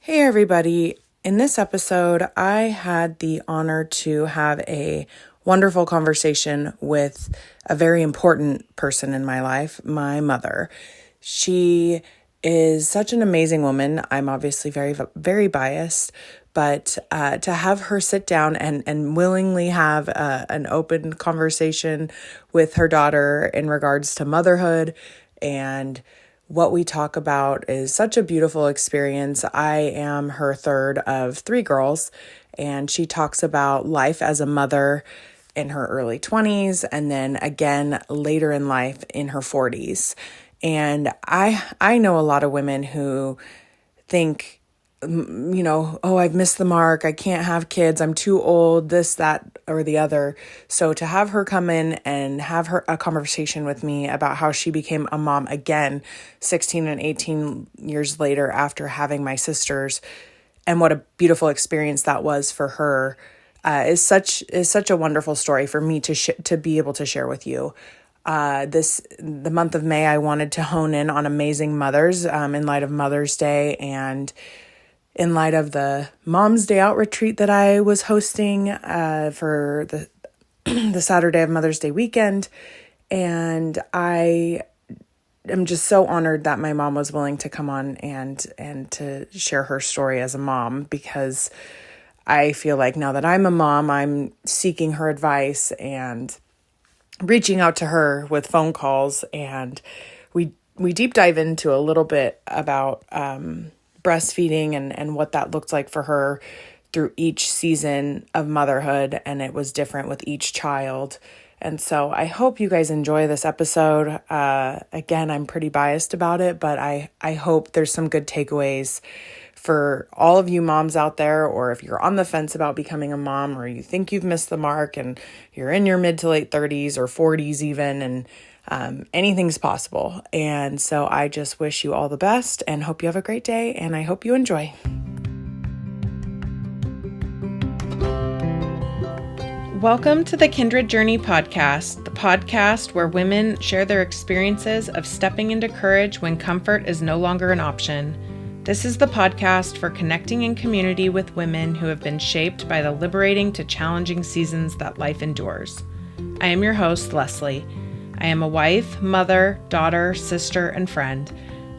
Hey, everybody. In this episode, I had the honor to have a wonderful conversation with a very important person in my life, my mother. She is such an amazing woman. I'm obviously very biased, but to have her sit down and willingly have an open conversation with her daughter in regards to motherhood and what we talk about is such a beautiful experience. I am her third of three girls, and she talks about life as a mother in her early 20s and then again later in life in her 40s. And I know a lot of women who think, oh, I've missed the mark. I can't have kids. I'm too old, this, that, or the other. So to have her come in and have a conversation with me about how she became a mom again, 16 and 18 years later after having my sisters, and what a beautiful experience that was for her, is such a wonderful story for me to be able to share with you. The month of May, I wanted to hone in on amazing mothers, in light of Mother's Day and in light of the Mom's Day Out retreat that I was hosting for the the Saturday of Mother's Day weekend. And I am just so honored that my mom was willing to come on and to share her story as a mom, because I feel like now that I'm a mom, I'm seeking her advice and reaching out to her with phone calls, and we deep dive into a little bit about breastfeeding and what that looked like for her through each season of motherhood, and it was different with each child. And so I hope you guys enjoy this episode. Again, I'm pretty biased about it, but I hope there's some good takeaways for all of you moms out there, or if you're on the fence about becoming a mom, or you think you've missed the mark and you're in your mid to late 30s or 40s even, and anything's possible. And so I just wish you all the best and hope you have a great day, and I hope you enjoy. Welcome to the Kindred Journey podcast, the podcast where women share their experiences of stepping into courage when comfort is no longer an option. This is the podcast for connecting in community with women who have been shaped by the liberating to challenging seasons that life endures. I am your host, Lesley. I am a wife, mother, daughter, sister, and friend.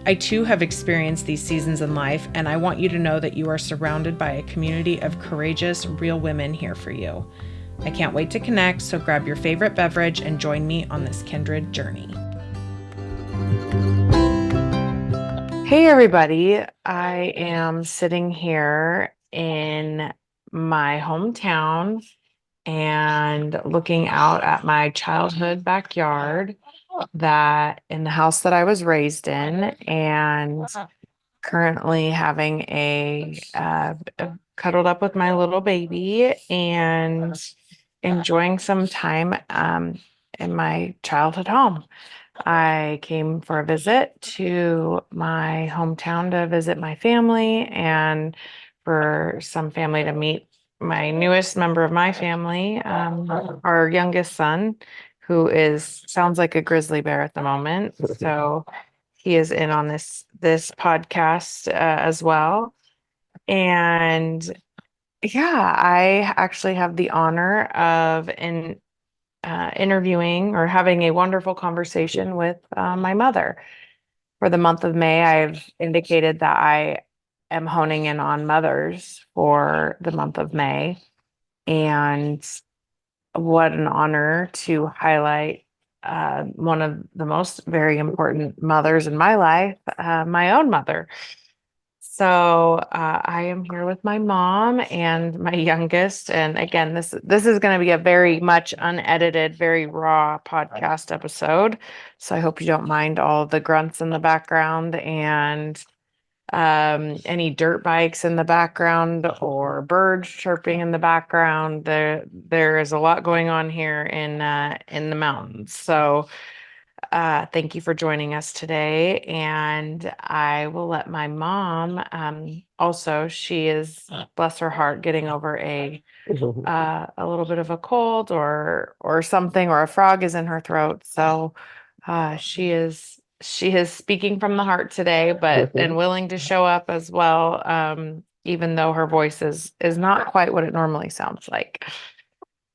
I too have experienced these seasons in life, and I want you to know that you are surrounded by a community of courageous, real women here for you. I can't wait to connect, so grab your favorite beverage and join me on this kindred journey. Hey everybody, I am sitting here in my hometown and looking out at my childhood backyard, that in the house that I was raised in, and currently having cuddled up with my little baby and enjoying some time in my childhood home. I came for a visit to my hometown to visit my family, and for some family to meet my newest member of my family, our youngest son, who sounds like a grizzly bear at the moment. So he is in on this podcast as well. And yeah, I actually have the honor of interviewing or having a wonderful conversation with my mother. For the month of May, I've indicated that I am honing in on mothers for the month of May. And what an honor to highlight one of the most very important mothers in my life, my own mother. So I am here with my mom and my youngest. And again, this is going to be a very much unedited, very raw podcast episode. So I hope you don't mind all the grunts in the background and any dirt bikes in the background or birds chirping in the background. There is a lot going on here in the mountains. So thank you for joining us today. And I will let my mom, also, she is, bless her heart, getting over a little bit of a cold or something, or a frog is in her throat. So she is she is speaking from the heart today, but and willing to show up as well, even though her voice is not quite what it normally sounds like.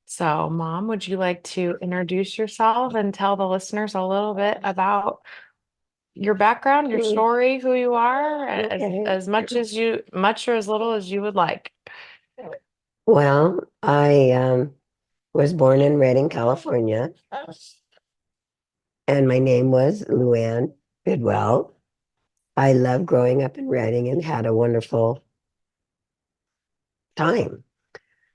So, Mom, would you like to introduce yourself and tell the listeners a little bit about your background, your story, who you are, as much as much or as little as you would like? Well, I was born in Redding, California, and my name was Luann Bidwell. I loved growing up in Redding and had a wonderful time.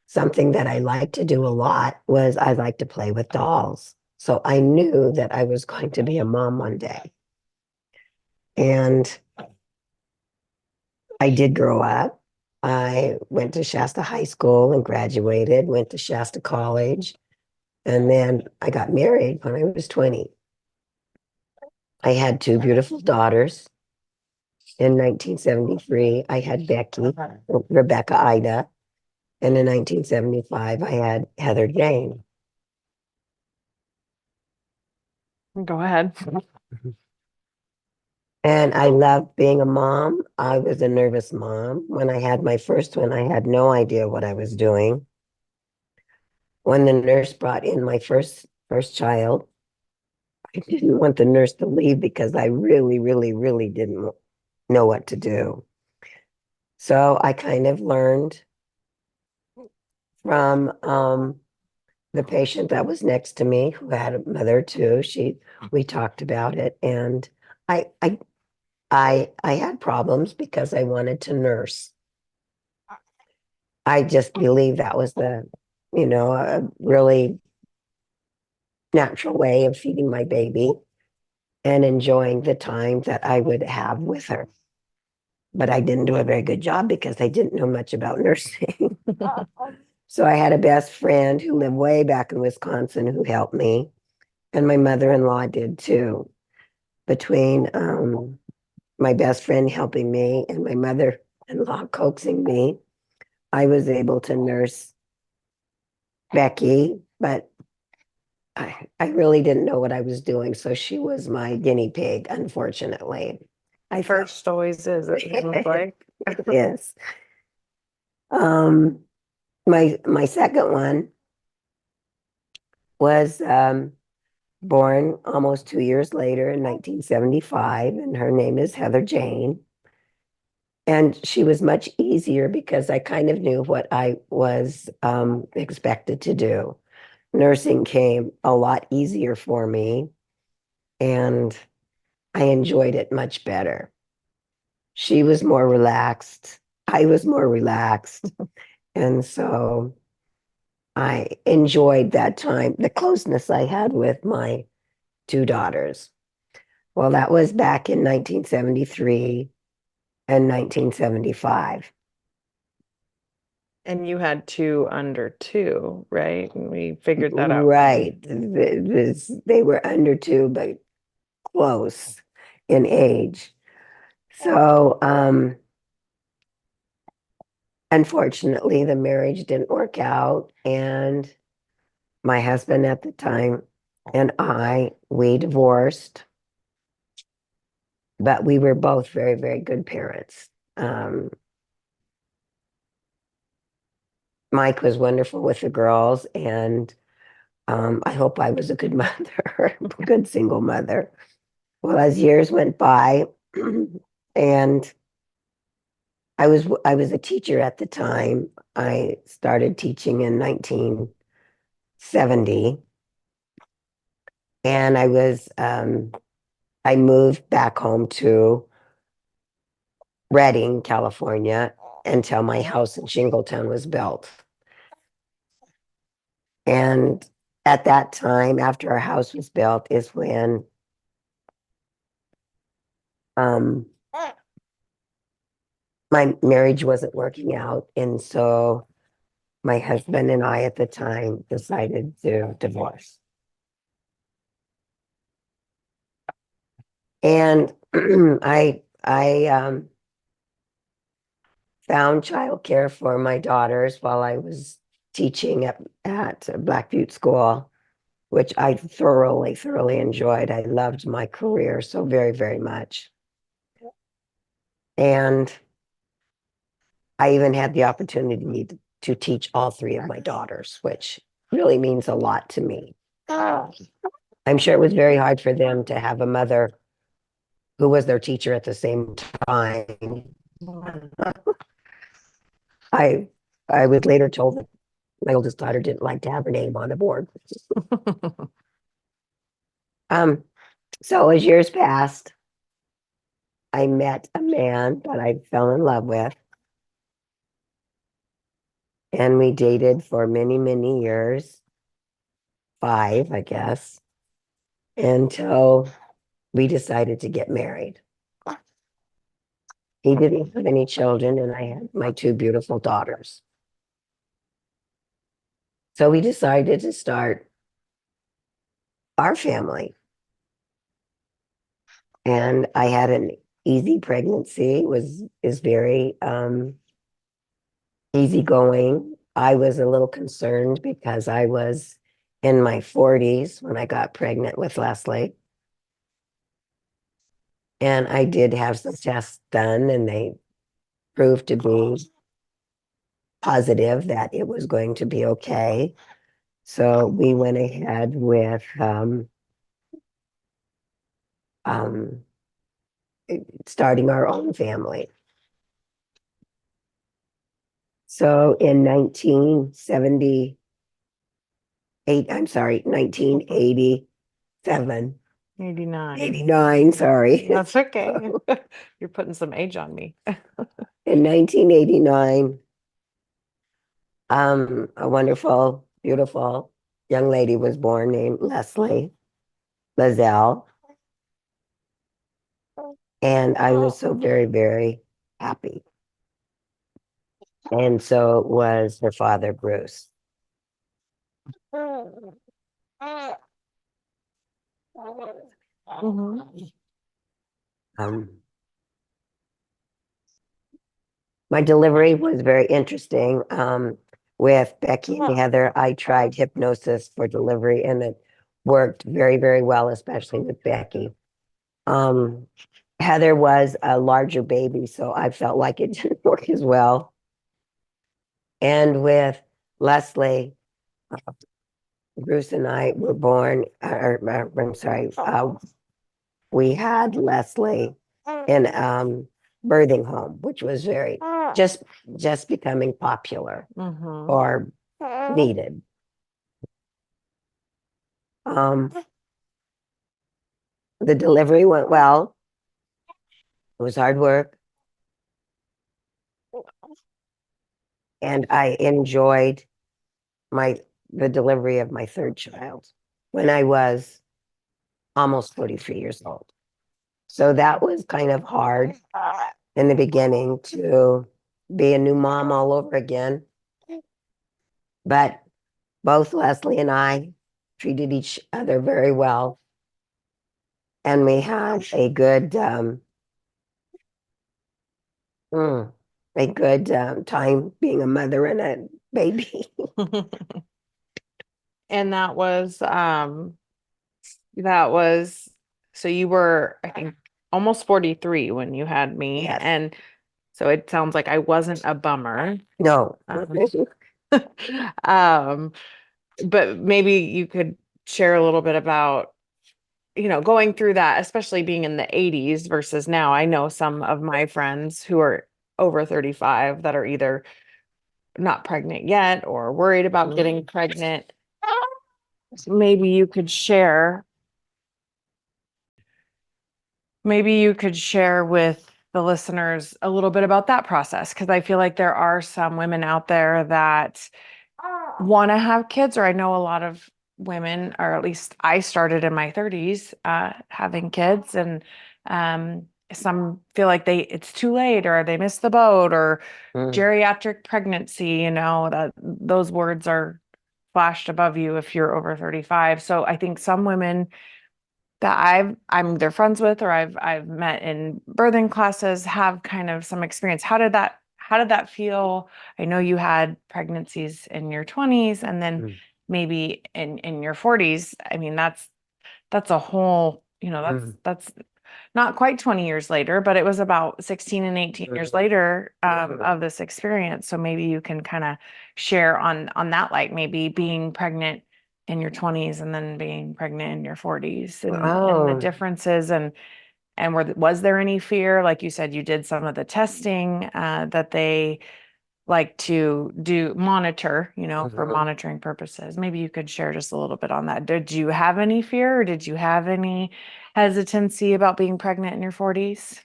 Something that I liked to do a lot was I liked to play with dolls. So I knew that I was going to be a mom one day. And I did grow up. I went to Shasta High School and graduated, went to Shasta College, and then I got married when I was 20. I had two beautiful daughters. In 1973, I had Rebecca Ida, and in 1975, I had Heather Jane. Go ahead. And I loved being a mom. I was a nervous mom. When I had my first one, I had no idea what I was doing. When the nurse brought in my first child, I didn't want the nurse to leave because I really, really, really didn't know what to do. So I kind of learned from the patient that was next to me who had a mother too. We talked about it, and I I I had problems because I wanted to nurse. I just believe that was a really natural way of feeding my baby and enjoying the time that I would have with her. But I didn't do a very good job because I didn't know much about nursing. So I had a best friend who lived way back in Wisconsin who helped me, and my mother-in-law did too. Between my best friend helping me and my mother-in-law coaxing me, I was able to nurse Becky, but I really didn't know what I was doing. So she was my guinea pig, unfortunately. I First always is, it seems like. yes. Um, my second one was born almost 2 years later in 1975, and her name is Heather Jane. And she was much easier because I kind of knew what I was expected to do. Nursing came a lot easier for me, and I enjoyed it much better. She was more relaxed. I was more relaxed. And so I enjoyed that time, the closeness I had with my two daughters. Well, that was back in 1973 and 1975. And you had two under two, right? And we figured that out. Right. They were under two, but close in age. So, unfortunately, the marriage didn't work out. And my husband at the time and we divorced, but we were both very, very good parents. Um, Mike was wonderful with the girls, and I hope I was a good mother, a good single mother. Well, as years went by, and I was a teacher at the time. I started teaching in 1970, and I moved back home to Redding, California, until my house in Shingletown was built. And at that time, after our house was built, is when um, my marriage wasn't working out. And so my husband and I at the time decided to divorce. And I found childcare for my daughters while I was teaching at Black Butte School. which I thoroughly enjoyed. I loved my career so very, very much. And I even had the opportunity to teach all three of my daughters, which really means a lot to me. I'm sure it was very hard for them to have a mother who was their teacher at the same time. I I was later told that my oldest daughter didn't like to have her name on the board. Um, so as years passed, I met a man that I fell in love with, and we dated for many, many years, 5, I guess, until we decided to get married. He didn't have any children, and I had my 2 beautiful daughters. So we decided to start our family. And I had an easy pregnancy, is very easygoing. I was a little concerned because I was in my 40s when I got pregnant with Lesley. And I did have some tests done, and they proved to be positive that it was going to be okay. So we went ahead with um, starting our own family. So in 1987, 89. 89, sorry. That's okay. You're putting some age on me. In 1989, a wonderful, beautiful young lady was born named Lesley Lazelle. And I was so very, very happy. And so was her father, Bruce. Mhm. Um, my delivery was very interesting. With Becky and Heather, I tried hypnosis for delivery, and it worked very, very well, especially with Becky. Um, Heather was a larger baby, so I felt like it didn't work as well. And with Lesley, Bruce and I were born, I'm sorry, we had Lesley in birthing home, which was very just just becoming popular Mhm. or needed. The delivery went well. It was hard work, and I enjoyed my the delivery of my third child when I was almost 43 years old. So that was kind of hard in the beginning to be a new mom all over again. But both Lesley and I treated each other very well. And we had mm, a good time being a mother and a baby. And that was so you were, I think, almost 43 when you had me. Yes. And so it sounds like I wasn't a bummer. No. Um, but maybe you could share a little bit about, going through that, especially being in the 80s versus now. I know some of my friends who are over 35 that are either not pregnant yet or worried about getting pregnant. Maybe you could share Maybe you could share with the listeners a little bit about that process, because I feel like there are some women out there that want to have kids, or I know a lot of women, or at least I started in my 30s having kids, and some feel like it's too late, or they missed the boat, or Mm. geriatric pregnancy, that those words are flashed above you if you're over 35. So I think some women that I'm either friends with or I've met in birthing classes have kind of some experience. How did that feel? I know you had pregnancies in your 20s, and then Mm. maybe in your 40s, I mean, that's a whole, Mm. that's not quite 20 years later, but it was about 16 and 18 years later of this experience. So maybe you can kind of share on that, like maybe being pregnant in your 20s and then being pregnant in your 40s and the Oh, differences and was there any fear? Like you said, you did some of the testing that they like to do monitor, for mhm. monitoring purposes. Maybe you could share just a little bit on that. Did you have any fear or did you have any hesitancy about being pregnant in your 40s?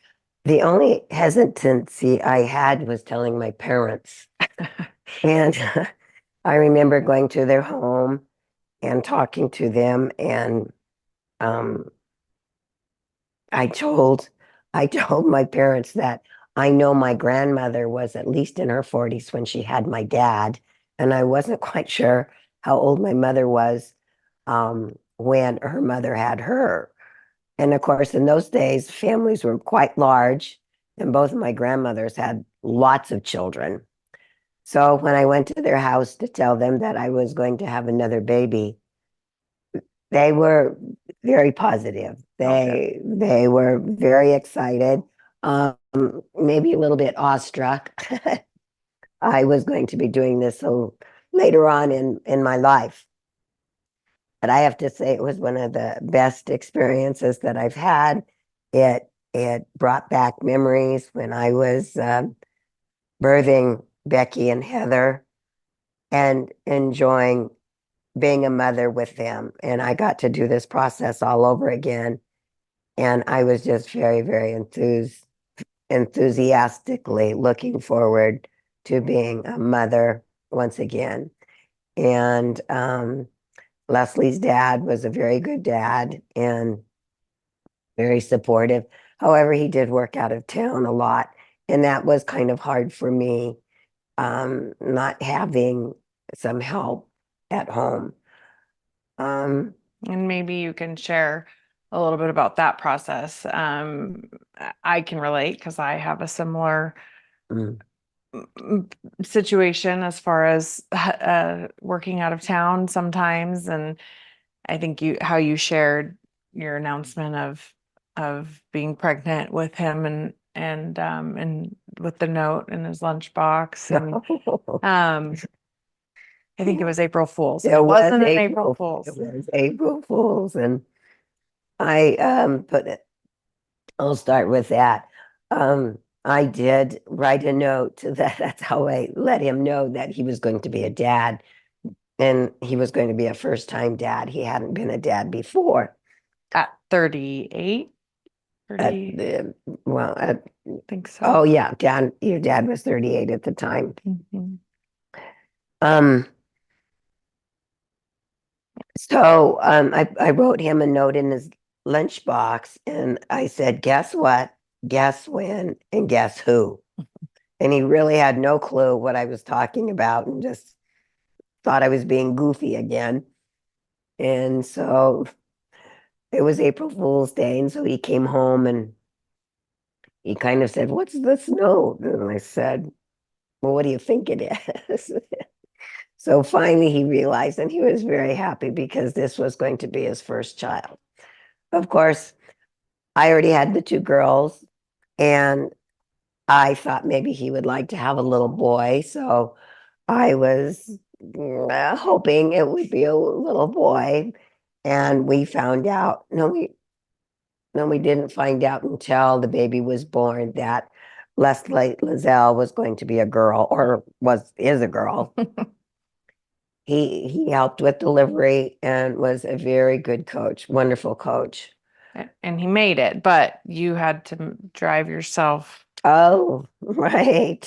The only hesitancy I had was telling my parents. And I remember going to their home and talking to them, and um, I told I told my parents that I know my grandmother was at least in her 40s when she had my dad, and I wasn't quite sure how old my mother was when her mother had her. And of course, in those days, families were quite large, and both of my grandmothers had lots of children. So when I went to their house to tell them that I was going to have another baby, they were very positive. Oh, good. They were very excited, maybe a little bit awestruck. I was going to be doing this so later on in my life. But I have to say it was one of the best experiences that I've had. It brought back memories when I was birthing Becky and Heather and enjoying being a mother with them. And I got to do this process all over again. And I was just very, very enthusiastically looking forward to being a mother once again. And Lesley's dad was a very good dad and very supportive. However, he did work out of town a lot. And that was kind of hard for me, not having some help at home. Um, And maybe you can share a little bit about that process. I can relate because I have a similar mm, situation as far as working out of town sometimes. And I think how you shared your announcement of being pregnant with him and with the note in his lunchbox and um I think it was April Fool's and There it was wasn't an April April. It Fool's. was April Fools, and I put it. I'll start with that. I did write a note to that. That's how I let him know that he was going to be a dad, and he was going to be a first-time dad. He hadn't been a dad before. At 38, At 30, the well, I think so. oh yeah, dad. Your dad was 38 at the time. Mhm. Um, I wrote him a note in his lunchbox, and I said, "Guess what? Guess when? And guess who?" And he really had no clue what I was talking about, and just thought I was being goofy again. And so it was April Fool's Day, and so he came home and he kind of said, "What's this note?" And I said, "Well, what do you think it is?" So finally he realized, and he was very happy because this was going to be his first child. Of course, I already had the two girls, and I thought maybe he would like to have a little boy. So I was hoping it would be a little boy. And we found out, no, we didn't find out until the baby was born that Leslie Lizelle was going to be a girl, or is a girl. He helped with delivery and was a very good coach, wonderful coach. And he made it, but you had to drive yourself. Oh, right.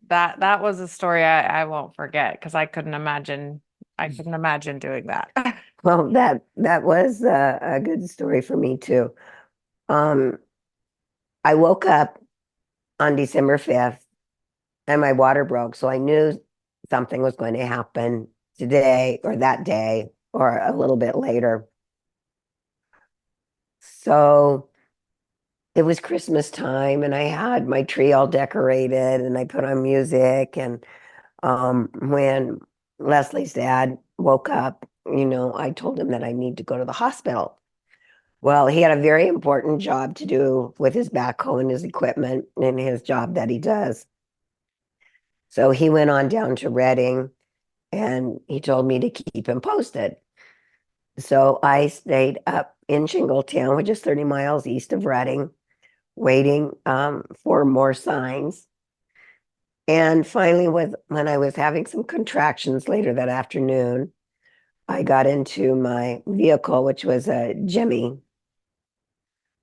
That was a story I won't forget because I couldn't imagine doing that. Well, that was a good story for me too. Um, I woke up on December 5th and my water broke, so I knew something was going to happen today or that day or a little bit later. So it was Christmas time and I had my tree all decorated and I put on music and when Leslie's dad woke up, I told him that I need to go to the hospital. Well, he had a very important job to do with his backhoe and his equipment and his job that he does. So he went on down to Reading and he told me to keep him posted. So I stayed up in Shingletown, which is 30 miles east of Reading, waiting for more signs. And finally, when I was having some contractions later that afternoon, I got into my vehicle, which was a Jimmy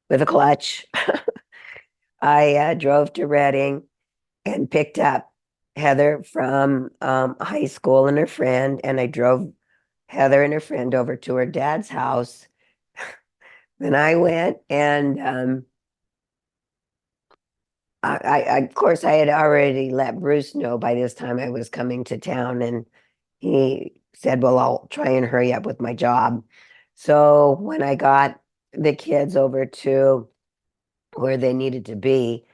with a clutch. I drove to Reading and picked up Heather from high school and her friend, and I drove Heather and her friend over to her dad's house. Then I went and of course, I had already let Bruce know by this time I was coming to town, and he said, "Well, I'll try and hurry up with my job." So when I got the kids over to where they needed to be,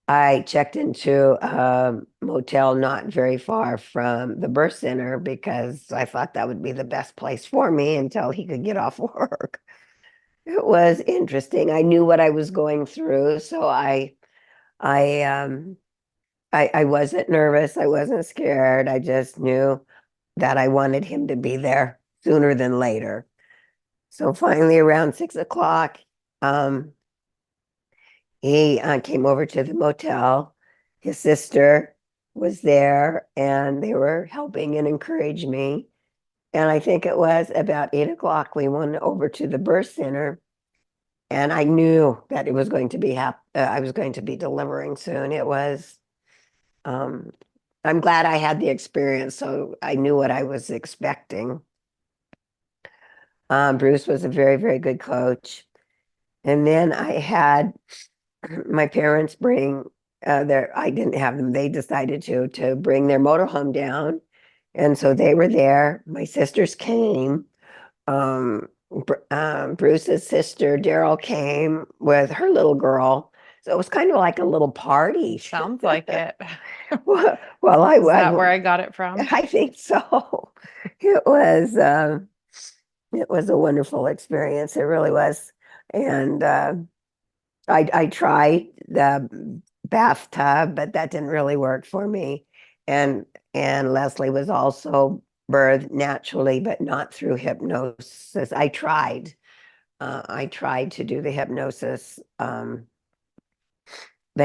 I checked into a motel not very far from the birth center because I thought that would be the best place for me until he could get off work. It was interesting. I knew what I was going through, so I I wasn't nervous. I wasn't scared. I just knew that I wanted him to be there sooner than later. So finally, around 6 o'clock, um, he came over to the motel. His sister was there, and they were helping and encouraged me. And I think it was about 8 o'clock. We went over to the birth center, and I knew that it was going to be I was going to be delivering soon. It was. Um, I'm glad I had the experience, so I knew what I was expecting. Bruce was a very, very good coach. And then I had my parents bring I didn't have them, they decided to bring their motorhome down. And so they were there. My sisters came. Bruce's sister, Daryl, came with her little girl. So it was kind of like a little party. Sounds like it. Well, Is that where I got it from? I think so. It it was a wonderful experience. It really was. And I tried the bathtub, but that didn't really work for me. And Lesley was also birthed naturally, but not through hypnosis. I tried to do the hypnosis, but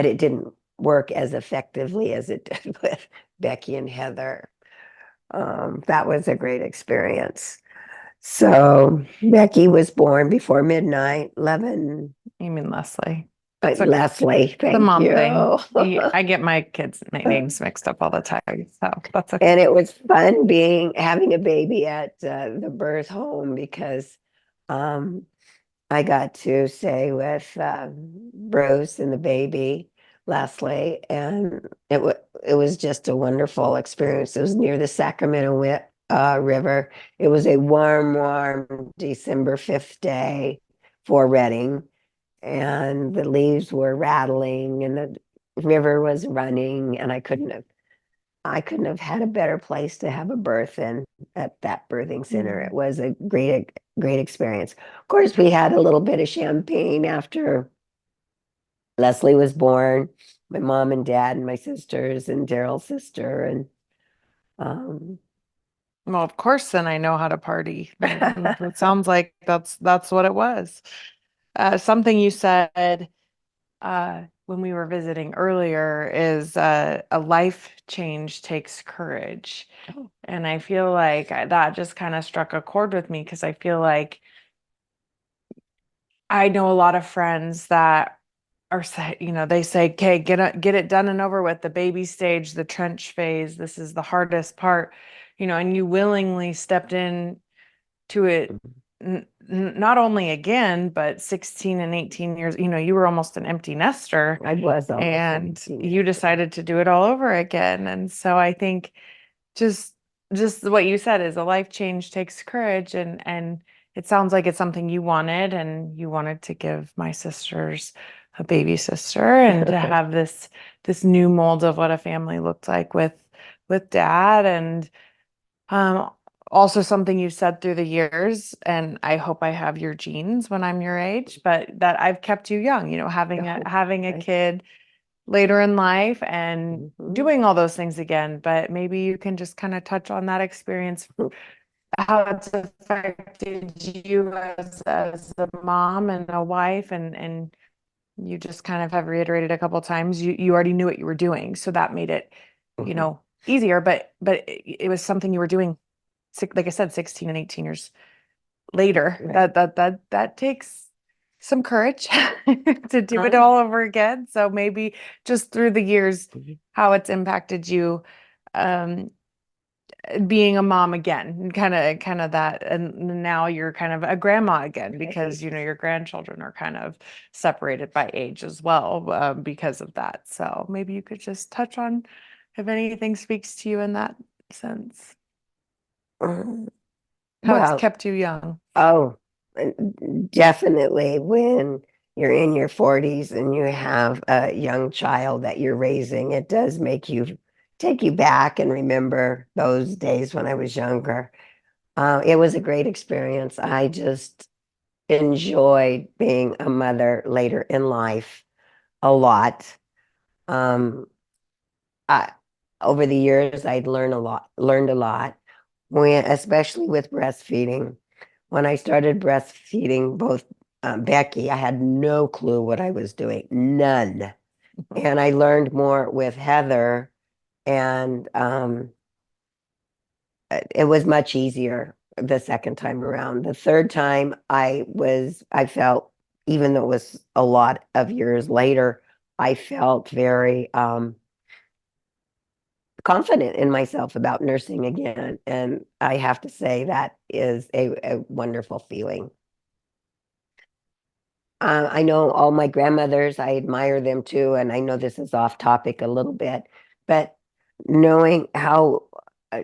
it didn't work as effectively as it did with Becky and Heather. That was a great experience. So Becky was born before midnight, 11. You mean Lesley? It's Lesley, the thank mom you. thing. I get my kids' names mixed up all the time, so that's okay. And it was fun having a baby at the birth home because um, I got to stay with Bruce and the baby, Lesley, and it was just a wonderful experience. It was near the Sacramento River. It was a warm, warm December 5th day for Reading, and the leaves were rattling, and the river was running, and I couldn't have had a better place to have a birth in at that birthing center. It was a great experience. Of course, we had a little bit of champagne after Lesley was born. My mom and dad and my sisters and Daryl's sister and um, Well, of course, then I know how to party. It sounds like that's what it was. Something you said when we were visiting earlier is a life change takes courage. Oh. And I feel like that just kind of struck a chord with me because I feel like I know a lot of friends that are they say, okay, get it done and over with, the baby stage, the trench phase. This is the hardest part, and you willingly stepped in to it, not only again, but 16 and 18 years, you were almost an empty nester I was almost and 18. you decided to do it all over again. And so I think just what you said is a life change takes courage, and it sounds like it's something you wanted, and you wanted to give my sisters a baby sister and to have this new mold of what a family looked like with dad. And Um, Also something you've said through the years, and I hope I have your genes when I'm your age, but that I've kept you young, Oh, having a right. kid later in life and Mhm. doing all those things again. But maybe you can just kind of touch on that experience, how it's affected you as a mom and a wife, and you just kind of have reiterated a couple times you already knew what you were doing, so that made it, Mhm. easier. But it was something you were doing, like I said, 16 and 18 years later. Right. That takes some courage to do it Um, all over again. So maybe just through the years, mhm. how it's impacted you, um, being a mom again, kind of that, and now you're kind of a grandma again because Right. your grandchildren are kind of separated by age as well, because of that. So maybe you could just touch on if anything speaks to you in that sense, Um, how it's well, kept you young. oh, definitely when you're in your 40s and you have a young child that you're raising, it does make you take you back and remember those days when I was younger. It was a great experience. I just enjoyed being a mother later in life a lot. Um, I, Over the years, I'd learned a lot, especially with breastfeeding. When I started breastfeeding both Becky, I had no clue what I was doing, none. And I learned more with Heather, and it was much easier the second time around. The third time, I felt, even though it was a lot of years later, I felt very confident in myself about nursing again. And I have to say that is a wonderful feeling. I know all my grandmothers, I admire them too. And I know this is off topic a little bit, but knowing how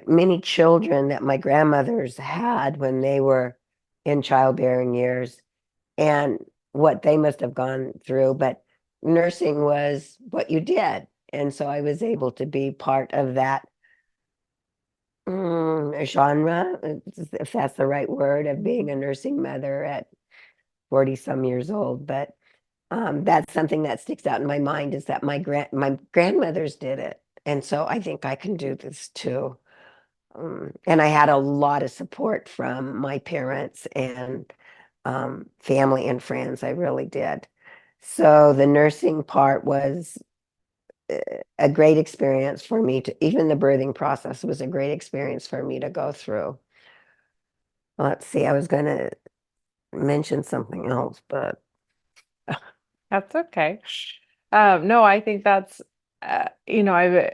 many children that my grandmothers had when they were in childbearing years and what they must have gone through. But nursing was what you did. And so I was able to be part of that genre, if that's the right word, of being a nursing mother at 40 some years old. But that's something that sticks out in my mind is that my grandmothers did it. And so I think I can do this too. And I had a lot of support from my parents and family and friends. I really did. So the nursing part was a great experience for me to, even the birthing process was a great experience for me to go through. Let's see, I was going to mention something else, but That's okay. No, I think that's, I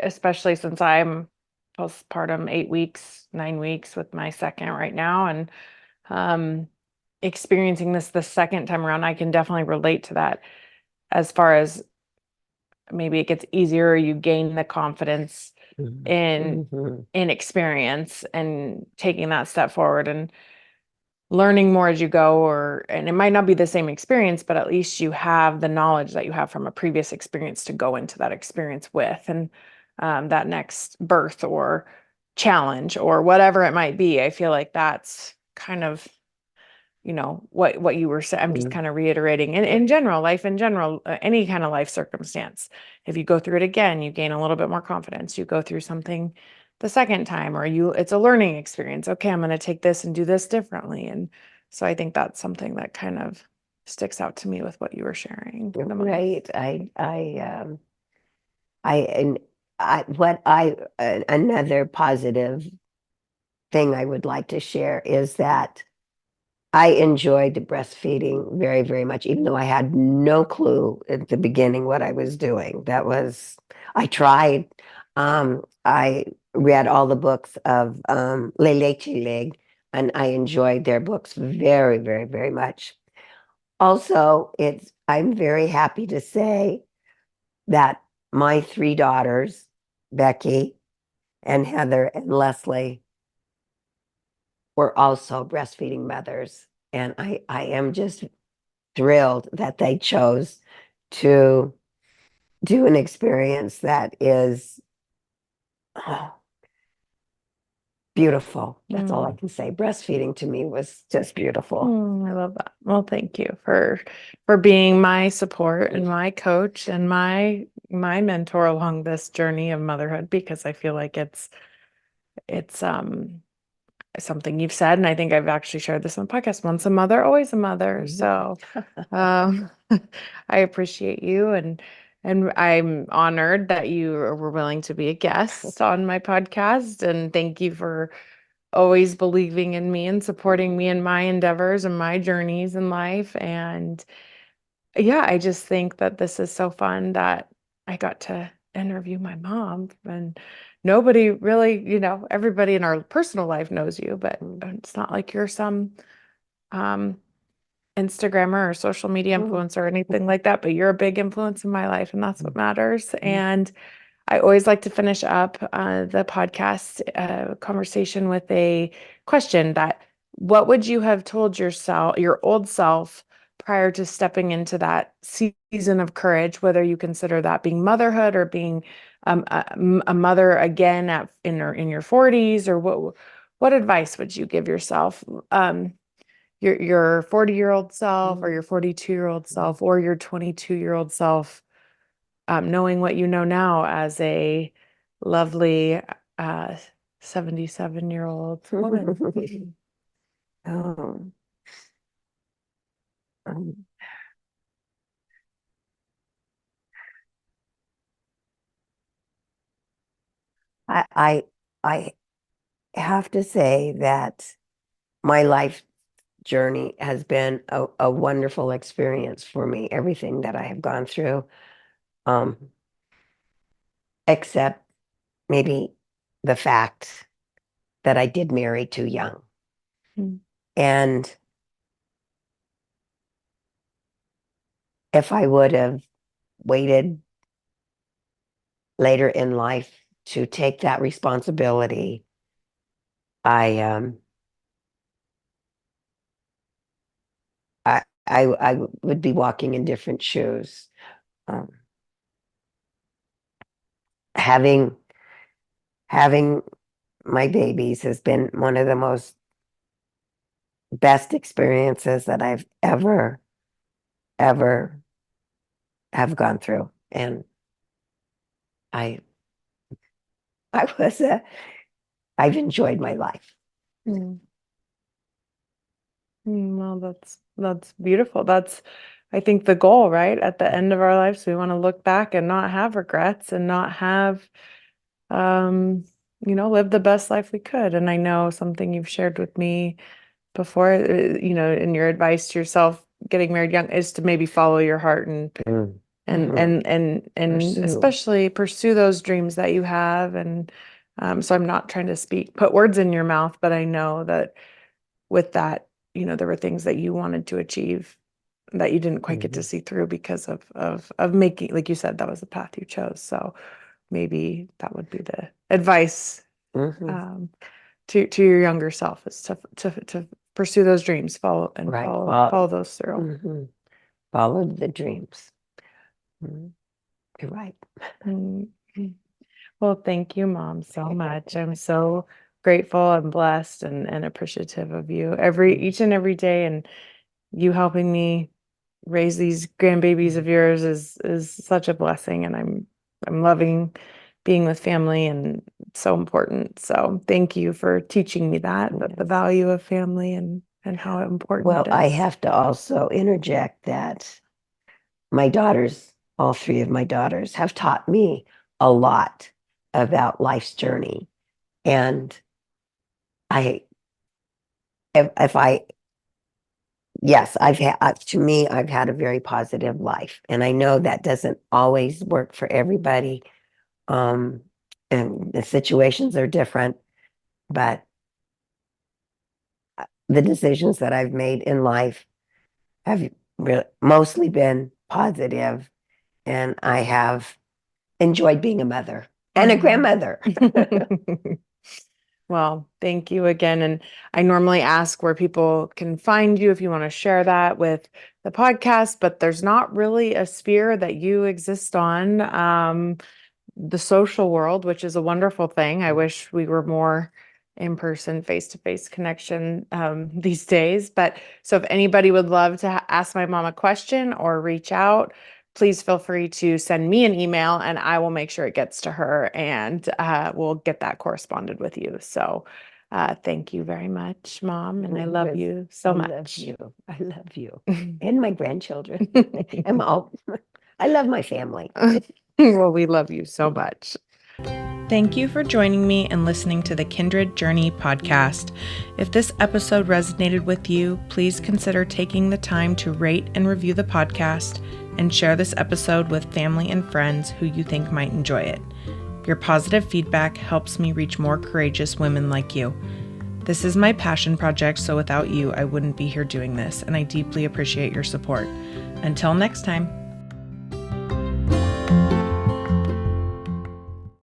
especially since I'm postpartum 8 weeks, 9 weeks with my second right now, and um, experiencing this the second time around, I can definitely relate to that. As far as maybe it gets easier, you gain the confidence in Mhm. experience and taking that step forward and learning more as you go, and it might not be the same experience, but at least you have the knowledge that you have from a previous experience to go into that experience with, and that next birth or challenge or whatever it might be. I feel like that's kind of, what you were saying. I'm just kind of reiterating in general, life in general, any kind of life circumstance. If you go through it again, you gain a little bit more confidence. You go through something the second time, or it's a learning experience. Okay, I'm going to take this and do this differently. And so I think that's something that kind of sticks out to me with what you were sharing the most. Right. And what another positive thing I would like to share is that I enjoyed the breastfeeding very, very much, even though I had no clue at the beginning what I was doing. I tried. I read all the books of Lesley, and I enjoyed their books very, very, very much. Also, I'm very happy to say that my three daughters, Becky and Heather and Lesley, were also breastfeeding mothers. And I am just thrilled that they chose to do an experience that is beautiful. That's all I Mm. can say. Breastfeeding to me was just beautiful. I love that. Well, thank you for being my support and my coach and my mentor along this journey of motherhood, because I feel like it's something you've said, and I think I've actually shared this on the podcast. Once a mother, always a mother. So um, I appreciate you, and I'm honored that you were willing to be a guest on my podcast. And thank you for always believing in me and supporting me in my endeavors and my journeys in life. And yeah, I just think that this is so fun that I got to interview my mom. And nobody really, everybody in our personal life knows you, but it's not like you're some um Instagrammer or social media influencer or anything like that, but you're a big influence in my life, and that's what matters. And I always like to finish up the podcast conversation with a question: that what would you have told yourself, your old self, prior to stepping into that season of courage, whether you consider that being motherhood or being a mother again in your 40s, or what advice would you give yourself? Your 40-year-old self, or your 42-year-old self, or your 22-year-old self, knowing what you know now as a lovely 77-year-old woman. Oh, um, I, I, I have to say that my life journey has been a wonderful experience for me. Everything that I have gone through, um, except maybe the fact that I did marry too young. Mm. And if I would have waited later in life to take that responsibility, I I would be walking in different shoes. Um, having having my babies has been one of the most best experiences that I've ever have gone through, and I I was I've enjoyed my life. Mm. Well, that's beautiful. That's, I think, the goal, right? At the end of our lives, we want to look back and not have regrets, and not have live the best life we could. And I know something you've shared with me before, in your advice to yourself getting married young, is to maybe follow your heart, and Mm. and Mhm. and and and Pursue. especially pursue those dreams that you have. And so I'm not trying to put words in your mouth, but I know that with that, there were things that you wanted to achieve that you didn't quite get to Mhm. see through because of making, like you said, that was the path you chose. So maybe that would be the advice Mhm. um, to your younger self, is to pursue those dreams, Right. follow those through. Mhm. Followed the dreams. Mhm. You're right. Mm. Well, thank you, Mom, so much. I'm so grateful and blessed and appreciative of you each and every day, and you helping me raise these grandbabies of yours is such a blessing, and I'm loving being with family, and it's so important. So thank you for teaching me that the Yes. value of family, and how important Well, it I is. have to also interject that all three of my daughters, have taught me a lot about life's journey. And I, if I, yes, to me, I've had a very positive life. And I know that doesn't always work for everybody. Um, and the situations are different, but the decisions that I've made in life have mostly been positive, and I have enjoyed being a mother and a grandmother. Well, thank you again. And I normally ask where people can find you if you want to share that with the podcast, but there's not really a sphere that you exist on, the social world, which is a wonderful thing. I wish we were more in-person, face-to-face connection these days. But so if anybody would love to ask my mom a question or reach out, please feel free to send me an email and I will make sure it gets to her, and we'll get that corresponded with you. So thank you very much, Mom. And I love you so much. I love you. I love you. And my grandchildren. I love my family. Well, we love you so much. Thank you for joining me and listening to the Kindred Journey podcast. If this episode resonated with you, please consider taking the time to rate and review the podcast and share this episode with family and friends who you think might enjoy it. Your positive feedback helps me reach more courageous women like you. This is my passion project, so without you, I wouldn't be here doing this, and I deeply appreciate your support. Until next time.